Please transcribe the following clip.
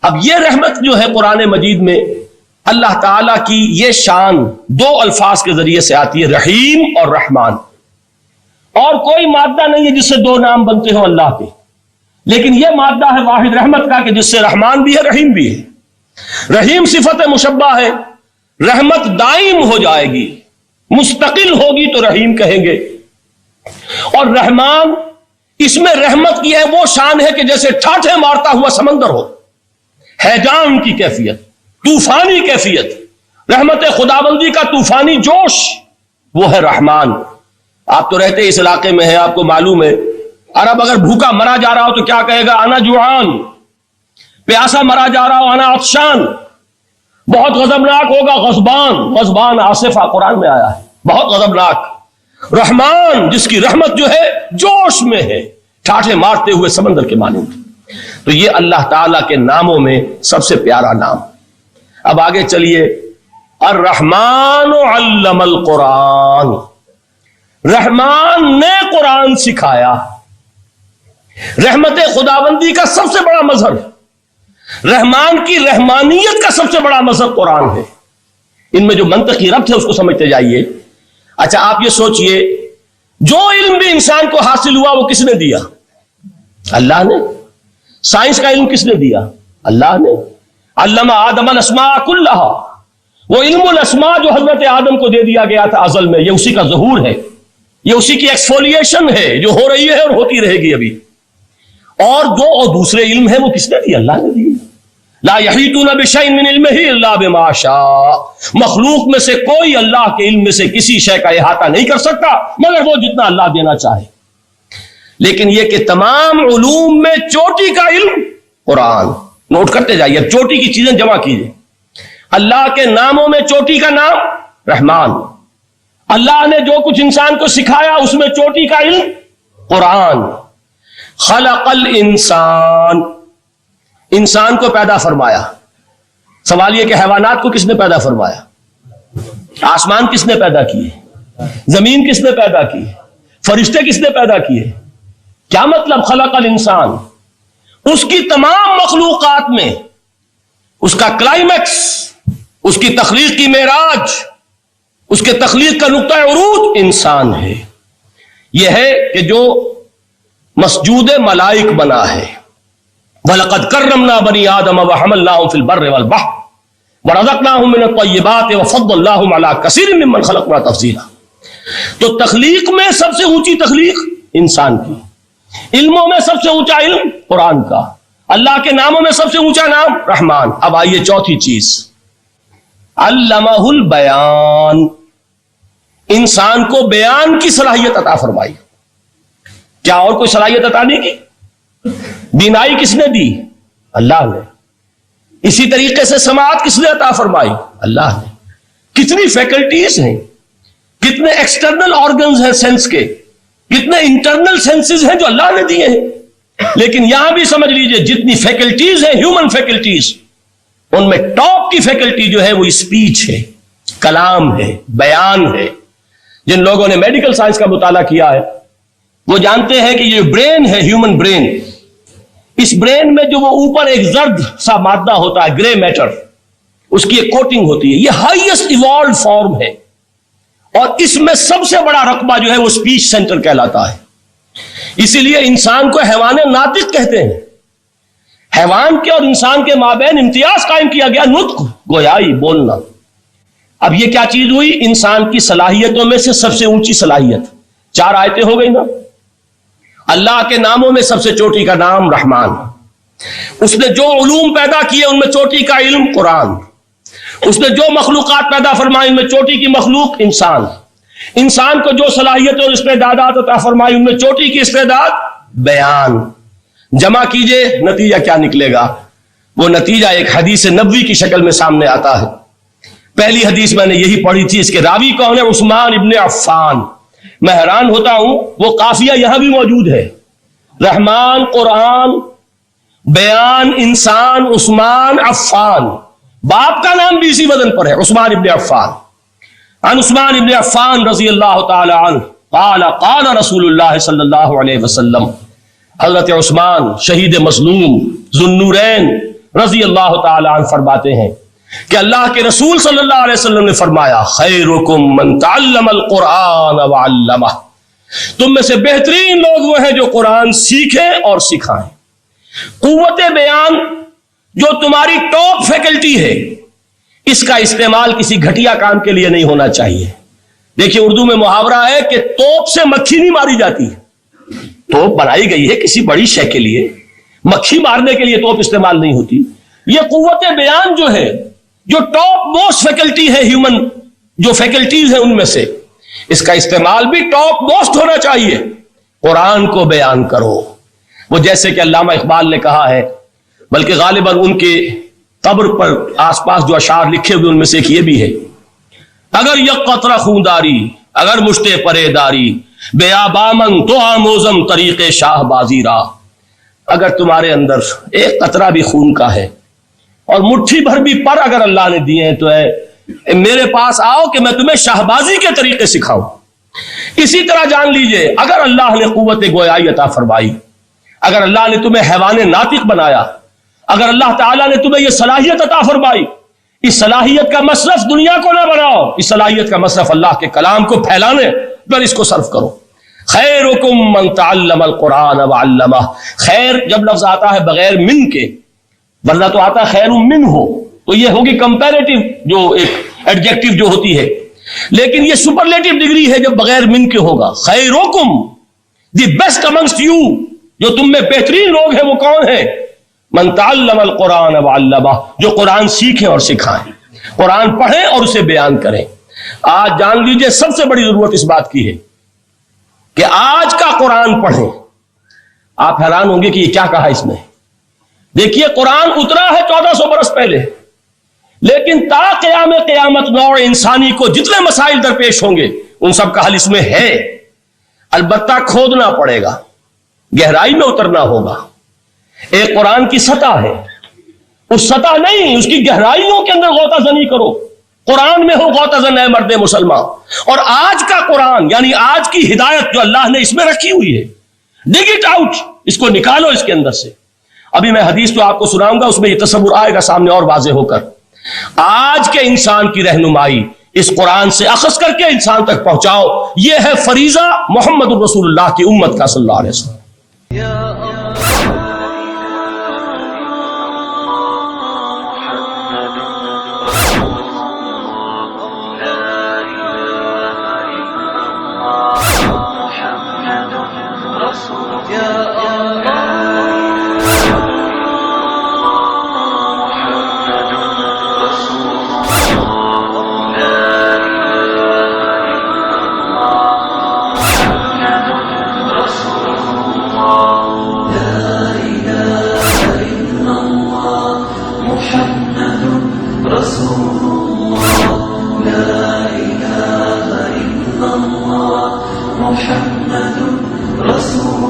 اب یہ رحمت جو ہے قرآن مجید میں اللہ تعالیٰ کی یہ شان دو الفاظ کے ذریعے سے آتی ہے، رحیم اور رحمان. اور کوئی مادہ نہیں ہے جس سے دو نام بنتے ہوں اللہ کے، لیکن یہ مادہ ہے واحد رحمت کا کہ جس سے رحمان بھی ہے رحیم بھی ہے. رحیم صفت مشبہ ہے، رحمت دائم ہو جائے گی، مستقل ہوگی تو رحیم کہیں گے. اور رحمان، اس میں رحمت کی ہے وہ شان ہے کہ جیسے ٹھاٹھے مارتا ہوا سمندر ہو، ہیجان کی کیفیت، طوفانی کیفیت، رحمت خداوندی کا طوفانی جوش، وہ ہے رحمان. آپ تو رہتے اس علاقے میں ہیں، آپ کو معلوم ہے عرب اگر بھوکا مرا جا رہا ہو تو کیا کہے گا؟ انا جوعان. پیاسا مرا جا رہا ہو انا عطشان. بہت غضبناک ہوگا غضبان. غضبان آصفہ قرآن میں آیا ہے، بہت غضبناک. رحمان جس کی رحمت جو ہے جوش میں ہے، ٹھاٹھے مارتے ہوئے سمندر کے مانند. تو یہ اللہ تعالیٰ کے ناموں میں سب سے پیارا نام. اب آگے چلیے، الرحمن علم القرآن. رحمان نے قرآن سکھایا. رحمت خداوندی کا سب سے بڑا مظہر، رحمان کی رحمانیت کا سب سے بڑا مظہر قرآن ہے. ان میں جو منطقی ربط ہے اس کو سمجھتے جائیے. اچھا آپ یہ سوچئے، جو علم بھی انسان کو حاصل ہوا وہ کس نے دیا؟ اللہ نے. سائنس کا علم کس نے دیا؟ اللہ نے. علم آدم الاسماء کلہا، وہ علم الاسماء جو حضرت آدم کو دے دیا گیا تھا ازل میں، یہ اسی کا ظہور ہے، یہ اسی کی ایکسفولیشن ہے جو ہو رہی ہے اور ہوتی رہے گی ابھی. اور جو دوسرے علم ہے وہ کس نے دی؟ اللہ نے دی. لا یحیطون بشیء من علمہ الا بما شاء. مخلوق میں سے کوئی اللہ کے علم میں سے کسی شے کا احاطہ نہیں کر سکتا مگر وہ جتنا اللہ دینا چاہے. لیکن یہ کہ تمام علوم میں چوٹی کا علم قرآن. نوٹ کرتے جائیے، اب چوٹی کی چیزیں جمع کیجیے. اللہ کے ناموں میں چوٹی کا نام رحمان. اللہ نے جو کچھ انسان کو سکھایا اس میں چوٹی کا علم قرآن. خلق الانسان، انسان کو پیدا فرمایا. سوال یہ کہ حیوانات کو کس نے پیدا فرمایا؟ آسمان کس نے پیدا کیے؟ زمین کس نے پیدا کی؟ فرشتے کس نے پیدا کیے؟ کیا مطلب خلق الانسان؟ اس کی تمام مخلوقات میں اس کا کلائمیکس، اس کی تخلیق کی معراج، اس کے تخلیق کا نقطہ عروج انسان ہے. یہ ہے کہ جو مسجود ملائک بنا ہے. وَلَقَدْ كَرَّمْنَا بَنِي آدَمَ وَحَمَلْنَاهُمْ فِي الْبَرِّ وَالْبَحْرِ وَرَزَقْنَاهُمْ مِنَ الطَّيِّبَاتِ وَفَضَّلْنَاهُمْ عَلَى كَثِيرٍ مِّمَّنْ خَلَقْنَا تَفْضِيلًا. تو تخلیق میں سب سے اونچی تخلیق انسان کی، علموں میں سب سے اونچا علم قرآن کا، اللہ کے ناموں میں سب سے اونچا نام رحمان. اب آئیے چوتھی چیز، علمہ البیان. انسان کو بیان کی صلاحیت عطا فرمائی. کیا اور کوئی صلاحیت عطا نہیں کی؟ بینائی کس نے دی؟ اللہ نے. اسی طریقے سے سماعت کس نے عطا فرمائی؟ اللہ نے. کتنی فیکلٹیز ہیں، کتنے ایکسٹرنل آرگنز ہیں سینس کے، کتنے انٹرنل سینسز ہیں جو اللہ نے دیے ہیں. لیکن یہاں بھی سمجھ لیجئے جتنی فیکلٹیز ہیں ہیومن فیکلٹیز، ان میں ٹاپ کی فیکلٹی جو ہے وہ اسپیچ ہے، کلام ہے، بیان ہے. جن لوگوں نے میڈیکل سائنس کا مطالعہ کیا ہے وہ جانتے ہیں کہ یہ برین ہے، ہیومن برین، اس برین میں جو وہ اوپر ایک زرد سا مادہ ہوتا ہے، گرے میٹر، اس کی ایک کوٹنگ ہوتی ہے. یہ ہائیسٹ ایوالوڈ فارم ہے اور اس میں سب سے بڑا رقبہ جو ہے وہ اسپیچ سینٹر کہلاتا ہے. اسی لیے انسان کو حیوان ناطق کہتے ہیں. حیوان کے اور انسان کے مابین امتیاز قائم کیا گیا، نطق، گویائی، بولنا. اب یہ کیا چیز ہوئی؟ انسان کی صلاحیتوں میں سے سب سے اونچی صلاحیت. 4 آیتیں ہو گئی نا. اللہ کے ناموں میں سب سے چوٹی کا نام رحمان. اس نے جو علوم پیدا کیے ان میں چوٹی کا علم قرآن. اس نے جو مخلوقات پیدا فرمائی ان میں چوٹی کی مخلوق انسان. انسان کو جو صلاحیت اور استعدادات عطا فرمائی ان میں چوٹی کی استعداد بیان. جمع کیجئے، نتیجہ کیا نکلے گا؟ وہ نتیجہ ایک حدیث نبوی کی شکل میں سامنے آتا ہے. پہلی حدیث میں نے یہی پڑھی تھی، اس کے راوی کون ہے؟ عثمان ابن عفان. میں حیران ہوتا ہوں وہ قافیہ یہاں بھی موجود ہے، رحمان، قرآن، بیان، انسان، عثمان، عفان. باپ کا نام بھی اسی وزن پر ہے، عثمان ابن عفان. عن عثمان ابن عفان رضی اللہ تعالی عنہ قال قال رسول اللہ صلی اللہ علیہ وسلم. حضرت عثمان شہید مظلوم ذو النورین رضی اللہ تعالی عنہ فرماتے ہیں کہ اللہ کے رسول صلی اللہ علیہ وسلم نے فرمایا خیرکم من تعلم القرآن وعلمہ، تم میں سے بہترین لوگ وہ ہیں جو قرآن سیکھیں اور سکھائیں۔ قوت بیان جو تمہاری ٹاپ فیکلٹی ہے، اس کا استعمال کسی گھٹیا کام کے لیے نہیں ہونا چاہیے۔ دیکھیے اردو میں محاورہ ہے کہ توپ سے مکھی نہیں ماری جاتی، توپ بنائی گئی ہے کسی بڑی شے کے لیے، مکھی مارنے کے لیے توپ استعمال نہیں ہوتی۔ یہ قوت بیان جو ہے، جو ٹاپ موسٹ فیکلٹی ہے ہیومن جو فیکلٹیز ہیں ان میں سے، اس کا استعمال بھی ٹاپ موسٹ ہونا چاہیے۔ قرآن کو بیان کرو، وہ جیسے کہ علامہ اقبال نے کہا ہے، بلکہ غالباً ان کے قبر پر آس پاس جو اشعار لکھے ہوئے ان میں سے ایک یہ بھی ہے، اگر یک قطرہ خونداری اگر مشتے پرے داری بیابامن تو آموزم طریق شاہ بازی را، اگر تمہارے اندر ایک قطرہ بھی خون کا ہے اور مٹھی بھر بھی پر اگر اللہ نے دیے ہیں تو ہے میرے پاس آؤ کہ میں تمہیں شاہبازی کے طریقے سکھاؤں۔ اسی طرح جان لیجئے اگر اللہ نے قوت گویائی عطا فرمائی، اگر اللہ نے تمہیں حیوان ناطق بنایا، اگر اللہ تعالیٰ نے تمہیں یہ صلاحیت عطا فرمائی، اس صلاحیت کا مصرف دنیا کو نہ بناؤ، اس صلاحیت کا مصرف اللہ کے کلام کو پھیلانے پر اس کو صرف کرو۔ خیرکم من تعلم القرآن وعلمہ، خیر جب لفظ آتا ہے بغیر من کے، ورنہ تو آتا ہے خیر من ہو، تو یہ ہوگی کمپیریٹیو جو ایک ایڈجیکٹیو جو ہوتی ہے، لیکن یہ سپرلیٹیو ڈگری ہے جب بغیر من کے ہوگا۔ خیرکم، دی بیسٹ امنگسٹ یو، جو تم میں بہترین لوگ ہیں وہ کون ہیں؟ من تعلم القرآن وعلمہ، جو قرآن سیکھیں اور سکھائیں، قرآن پڑھیں اور اسے بیان کریں۔ آج جان لیجئے سب سے بڑی ضرورت اس بات کی ہے کہ آج کا قرآن پڑھیں۔ آپ حیران ہوں گے کہ یہ کیا کہا اس میں؟ دیکھیے قرآن اترا ہے 1400 برس پہلے، لیکن تا قیام قیامت نوع انسانی کو جتنے مسائل درپیش ہوں گے ان سب کا حل اس میں ہے، البتہ کھودنا پڑے گا، گہرائی میں اترنا ہوگا۔ ایک قرآن کی سطح ہے، اس سطح نہیں، اس کی گہرائیوں کے اندر غوطہ زنی کرو، قرآن میں ہو غوطہ زن اے مرد مسلمان۔ اور آج کا قرآن یعنی آج کی ہدایت جو اللہ نے اس میں رکھی ہوئی ہے، ڈگ اٹ آؤٹ، اس کو نکالو اس کے اندر سے۔ ابھی میں حدیث تو آپ کو سناؤں گا، اس میں یہ تصور آئے گا سامنے اور واضح ہو کر۔ آج کے انسان کی رہنمائی اس قرآن سے اخذ کر کے انسان تک پہنچاؤ، یہ ہے فریضہ محمد رسول اللہ کی امت کا صلی اللہ علیہ وسلم۔ محمد رسول